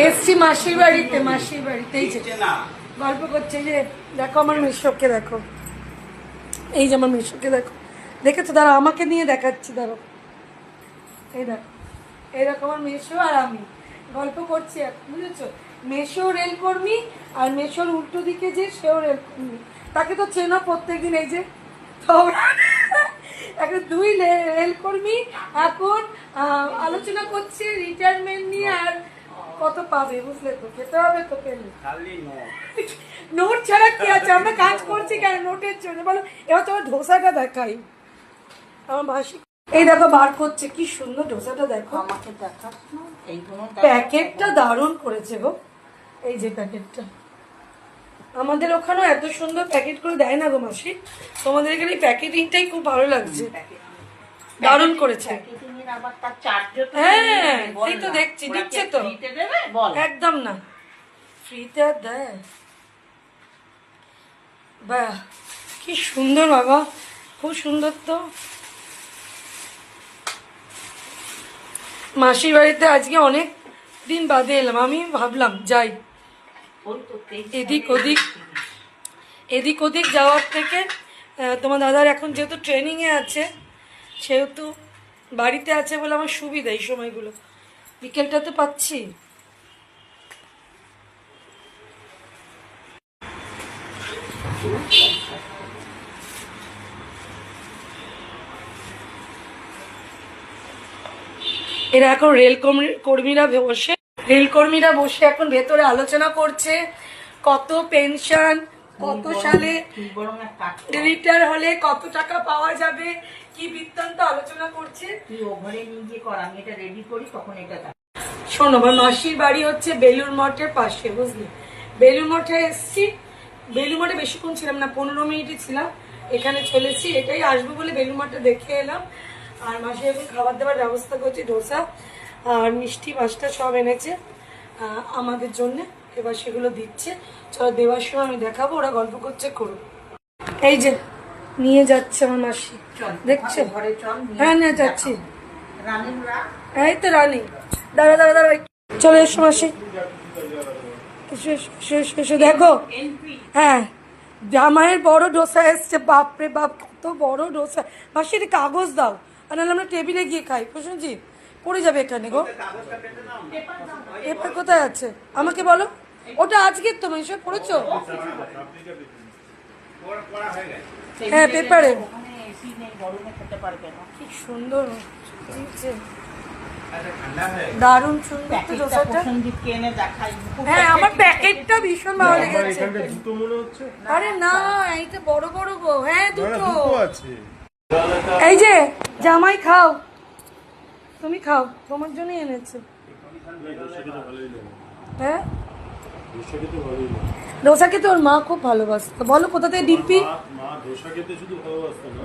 এসছি মাসির বাড়িতে, মাসির বাড়িতে। এই যে গল্প করছে, যে দেখো আমার মেশোকে দেখো, এই যে আমার মেশোকে দেখো, দেখেছো? দাঁড়া, আমাকে নিয়ে দেখাচ্ছি, দাঁড়ো। এই দেখো, এইরকম আমার মেশো আর আমি গল্প করছি, বুঝেছো? মেশো রেল কর্মী আর মেশোর উল্টো দিকে যে সেও রেল কর্মী, তাকে তো চেনো প্রত্যেকদিন। এই যে এখন দুই রেল কর্মী এখন আলোচনা করছে রিটায়ারমেন্ট নিয়ে, আর কত পাবে, বুঝলে তো? খেতে হবে তো, পেলে নোট ছাড়া কি আছে? আমরা কাজ করছি কেন নোটের জন্য বলো? এবার তোমার ধোসাটা দেখাই, আমার মাসি। এই দেখো বার করছে, কি সুন্দর ধোসাটা দেখো, আমাকে দেখাস না। প্যাকেটটা দারুণ করেছে গো। এই যে প্যাকেটটা, আমাদের ওখানেও এত সুন্দর প্যাকেট করে দেয় না গো মাসি, তোমাদের এখানে প্যাকেটিংটাই খুব ভালো লাগছে, দারুণ করেছে। হ্যাঁ এই তো দেখছি, দিচ্ছে তো, একদম না ফ্রিতে দেয়। বাহ কি সুন্দর বাবা, খুব সুন্দর তো। মাসির বাড়িতে আজকে অনেক দিন বাদে এলাম, আমি ভাবলাম যাই, এদিক ওদিক যাওয়ার থেকে তোমার দাদার এখন যেহেতু ট্রেনিংয়ে আছে, সেহেতু বাড়িতে আছে বলে আমার সুবিধা এই সময়গুলো, বিকেলটা তো পাচ্ছি। এরা এখন রেলকর্মীরা বসে এখন ভেতরে আলোচনা করছে, কত পেনশন, কত সালে রিটায়ার হলে কত টাকা পাওয়া যাবে, কি বৃত্তান্ত আলোচনা করছে। শোনো, আমার মাসির বাড়ি হচ্ছে বেলুর মঠের পাশে, বুঝলি? বেলুর মঠে এসছি, বেলুর মঠে বেশিক্ষণ ছিলাম না, 15 মিনিটই ছিলাম, এখানে চলেছি, এটাই আসবো বলে বেলুর মঠে দেখে এলাম। আর মাসি এখন খাবার দাবার ব্যবস্থা করছে, ডোসা আর মিষ্টি মাছটা সব এনেছে আমাদের জন্য, এবার সেগুলো দিচ্ছে। চলো দেওয়ার সময় আমি দেখাবো, ওরা গল্প করছে করুক। এই যে নিয়ে যাচ্ছে আমার মাসি, দেখছো? হ্যাঁ নিয়ে যাচ্ছি, এই তো রানী, দাঁড়া দাঁড়া দাঁড়া, চলে এসো মাসি, এসো দেখো। হ্যাঁ জামাইয়ের বড় ডোসা এসছে, বাপরে বাপ কত বড় ডোসা। মাসি এটা কাগজ দাও, আর নাহলে আমরা টেবিলে গিয়ে খাই, প্রশান্তজি পড়ে যাবে এখানে গো। পেপার কোথায় আছে আমাকে বলো? ওটা আজকের তো মেশো পড়েছো? হ্যাঁ পেপারে, কি সুন্দর দারুণ সুন্দর তো ডোসাটা। হ্যাঁ আমার প্যাকেটটা ভীষণ ভালো লেগেছে। আরে না এইটা বড় বড় গো। হ্যাঁ দুটো আছে। এই যে জামাই খাও, তুমি খাও, তোমার জন্যই এনেছে। হ্যাঁ ডোসা খেতে ওর মা খুব ভালোবাসতো। বলো কোথা থেকে? ডিম্পি,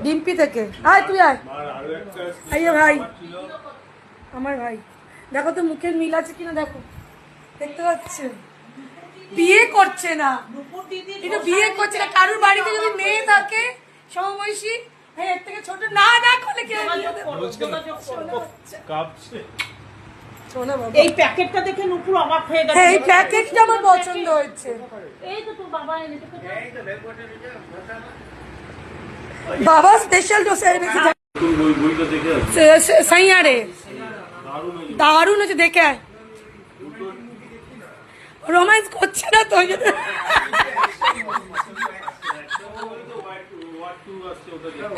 ডিম্পি থেকে। আয় তুই আয়, আইয়া ভাই, আমার ভাই। দেখো তো মুখের মিল আছে কিনা, দেখো, দেখতে পাচ্ছ? বিয়ে করছে না, কিন্তু বিয়ে করছে না। কারোর বাড়িতে যদি মেয়ে থাকে সমবয়সী, হ্যাঁ এর থেকে ছোট না না করলে কেউ এই প্যাকেটটা দেখে নুপুর অবাক হয়ে গেছে। এই প্যাকেটটা আমার পছন্দ হয়েছে। এই তো তোর বাবা এনেছে, বাবা স্পেশাল ডোসা এনেছে সাইয়ারে, দারুণ হয়েছে, দেখে আয়। রোম্যান্স করছে না তো?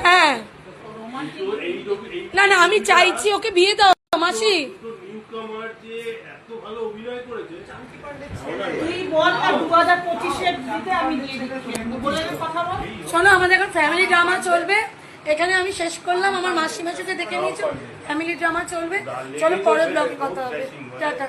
হ্যাঁ না না আমি চাইছি ওকে বিয়ে দাও মাসি। শোনো আমাদের এখন ফ্যামিলি ড্রামা চলবে এখানে, আমি শেষ করলাম, আমার মাসি মাসিকে দেখে নিয়েছো, ফ্যামিলি ড্রামা চলবে। চলো পরের ব্লগে কথা হবে, টাটা।